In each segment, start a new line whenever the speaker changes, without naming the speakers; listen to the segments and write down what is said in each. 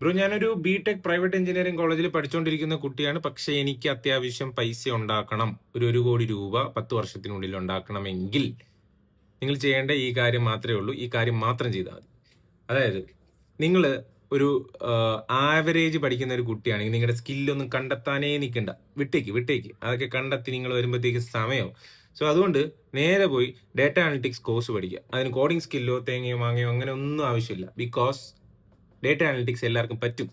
Bro, ഞാനൊരു BTech private engineering കോളേജിൽ പഠിച്ചുകൊണ്ടിരിക്കുന്ന കുട്ടിയാണ്. പക്ഷെ എനിക്ക് അത്യാവശ്യം പൈസ ഉണ്ടാക്കണം. ഒരു കോടി രൂപ 10 വർഷത്തിനുള്ളിൽ ഉണ്ടാക്കണമെങ്കിൽ നിങ്ങൾ ചെയ്യേണ്ട ഈ കാര്യം മാത്രമേ ഉള്ളൂ. ഈ കാര്യം മാത്രം ചെയ്താൽ മതി. അതായത് നിങ്ങൾ ഒരു ആവറേജ് പഠിക്കുന്ന ഒരു കുട്ടിയാണെങ്കിൽ നിങ്ങളുടെ സ്കില്ലൊന്നും കണ്ടെത്താനേ നിൽക്കണ്ട. വിട്ടേക്ക് അതൊക്കെ കണ്ടെത്തി നിങ്ങൾ വരുമ്പോഴത്തേക്ക് സമയവും. സോ അതുകൊണ്ട് നേരെ പോയി ഡേറ്റ അനലിറ്റിക്സ് കോഴ്സ് പഠിക്കുക. അതിന് കോഡിംഗ് സ്കില്ലോ തേങ്ങയോ മാങ്ങയോ അങ്ങനെ ഒന്നും ആവശ്യമില്ല. ബിക്കോസ് ഡേറ്റ അനലിറ്റിക്സ് എല്ലാവർക്കും പറ്റും.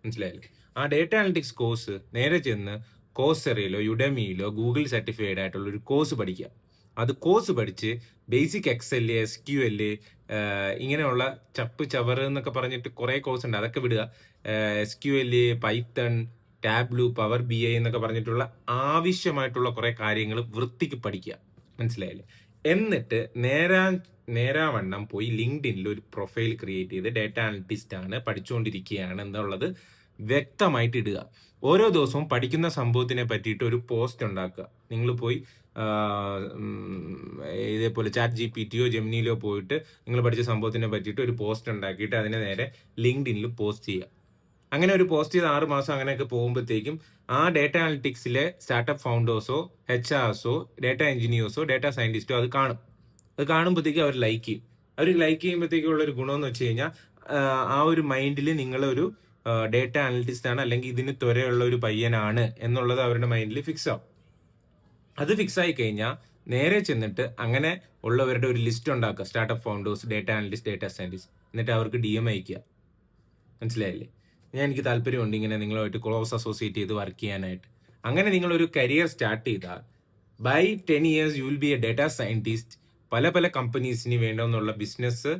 മനസ്സിലായില്ലേ? ആ ഡേറ്റ അനലിറ്റിക്സ് കോഴ്സ് നേരെ ചെന്ന് കോഴ്സെറയിലോ യുഡമിയിലോ ഗൂഗിൾ സർട്ടിഫൈഡ് ആയിട്ടുള്ള ഒരു കോഴ്സ് പഠിക്കുക. അത് കോഴ്സ് പഠിച്ച് ബേസിക് എക്സൽ, SQL, ഇങ്ങനെയുള്ള ചപ്പ് ചവറ് എന്നൊക്കെ പറഞ്ഞിട്ട് കുറേ കോഴ്സ് ഉണ്ട്, അതൊക്കെ വിടുക. SQL, പൈത്തൺ, ടാബ്ലു, പവർ BI എന്നൊക്കെ പറഞ്ഞിട്ടുള്ള ആവശ്യമായിട്ടുള്ള കുറേ കാര്യങ്ങൾ വൃത്തിക്ക് പഠിക്കുക. മനസ്സിലായില്ലേ? എന്നിട്ട് നേരാവണ്ണം പോയി ലിങ്ക്ഡിനിൽ ഒരു പ്രൊഫൈൽ ക്രിയേറ്റ് ചെയ്ത് ഡേറ്റ അനലിറ്റിസ്റ്റ് ആണ്, പഠിച്ചുകൊണ്ടിരിക്കുകയാണ് എന്നുള്ളത് വ്യക്തമായിട്ട് ഇടുക. ഓരോ ദിവസവും പഠിക്കുന്ന സംഭവത്തിനെ പറ്റിയിട്ട് ഒരു പോസ്റ്റ് ഉണ്ടാക്കുക. നിങ്ങൾ പോയി ഇതേപോലെ ChatGPT ജെമിനിയിലോ പോയിട്ട് നിങ്ങൾ പഠിച്ച സംഭവത്തിനെ പറ്റിയിട്ട് ഒരു പോസ്റ്റ് ഉണ്ടാക്കിയിട്ട് അതിനെ നേരെ ലിങ്ക്ഡിനിൽ പോസ്റ്റ് ചെയ്യുക. അങ്ങനെ ഒരു പോസ്റ്റ് ചെയ്ത് 6 മാസം അങ്ങനെയൊക്കെ പോകുമ്പോഴത്തേക്കും ആ ഡേറ്റ അനലിറ്റിക്സിലെ സ്റ്റാർട്ടപ്പ് ഫൗണ്ടേഴ്സോ HRസോ ഡേറ്റ എഞ്ചിനീയേഴ്സോ ഡേറ്റ സയന്റിസ്റ്റോ അത് കാണും. അത് കാണുമ്പോഴത്തേക്കും അവർ ലൈക്ക് ചെയ്യും. അവർ ലൈക്ക് ചെയ്യുമ്പോഴത്തേക്കുള്ള ഒരു ഗുണമെന്ന് വെച്ച് കഴിഞ്ഞാൽ ആ ഒരു മൈൻഡിൽ നിങ്ങളൊരു ഡേറ്റ അനലിറ്റിസ്റ്റ് ആണ്, അല്ലെങ്കിൽ ഇതിന് ത്വരയുള്ള ഒരു പയ്യനാണ് എന്നുള്ളത് അവരുടെ മൈൻഡിൽ ഫിക്സ് ആവും. അത് ഫിക്സ് ആയി കഴിഞ്ഞാൽ നേരെ ചെന്നിട്ട് അങ്ങനെ ഉള്ളവരുടെ ഒരു ലിസ്റ്റ് ഉണ്ടാക്കുക. Startup founders, data analyst, data scientist. എന്നിട്ട് അവർക്ക് DM അയക്കുക. മനസ്സിലായില്ലേ? എനിക്ക് താല്പര്യമുണ്ട് ഇങ്ങനെ നിങ്ങളുമായിട്ട് ക്ലോസ് അസോസിയേറ്റ് ചെയ്ത് വർക്ക് ചെയ്യാനായിട്ട്. അങ്ങനെ നിങ്ങളൊരു കരിയർ സ്റ്റാർട്ട് ചെയ്താൽ by 10 years you will be a data scientist. പല കമ്പനീസിന് വേണ്ടെന്നുള്ള ബിസിനസ്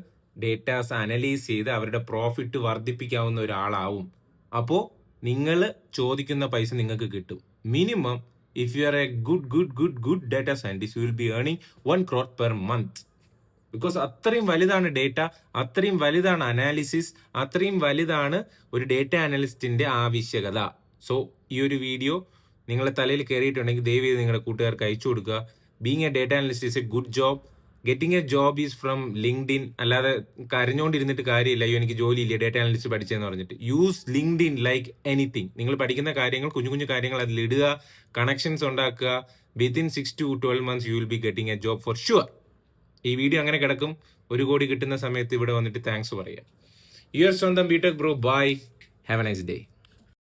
ഡേറ്റാസ് അനലൈസ് ചെയ്ത് അവരുടെ പ്രോഫിറ്റ് വർദ്ധിപ്പിക്കാവുന്ന ഒരാളാവും. അപ്പോൾ നിങ്ങൾ ചോദിക്കുന്ന പൈസ നിങ്ങൾക്ക് കിട്ടും. Minimum if you are A good data scientist U will B earning 1 crore per month. Because അത്രയും വലുതാണ് ഡേറ്റ, അത്രയും വലുതാണ് അനാലിസിസ്, അത്രയും വലുതാണ് ഒരു ഡേറ്റ അനലിസ്റ്റിന്റെ ആവശ്യകത. സോ ഈ ഒരു വീഡിയോ നിങ്ങളുടെ തലയിൽ കയറിയിട്ടുണ്ടെങ്കിൽ ദയവ് ചെയ്ത് നിങ്ങളുടെ കൂട്ടുകാർക്ക് അയച്ചു കൊടുക്കുക. Being A data analyst is A good job. Getting A job is from LinkedIn. അല്ലാതെ കരഞ്ഞുകൊണ്ടിരുന്നിട്ട് കാര്യമില്ല, അയ്യോ എനിക്ക് ജോലിയില്ല ഡേറ്റ അനലിസ്റ്റ് പഠിച്ചതെന്ന് പറഞ്ഞിട്ട്. Use LinkedIn like anything. നിങ്ങൾ പഠിക്കുന്ന കാര്യങ്ങൾ, കുഞ്ഞു കാര്യങ്ങൾ അതിലിടുക, കണക്ഷൻസ് ഉണ്ടാക്കുക. Within 6 to 12 months U will be getting A job for sure. ഈ വീഡിയോ അങ്ങനെ കിടക്കും. 1 കോടി കിട്ടുന്ന സമയത്ത് ഇവിടെ വന്നിട്ട് താങ്ക്സ് പറയുക. യുവർ സ്വന്തം BTech bro. Bye. Have a nice day.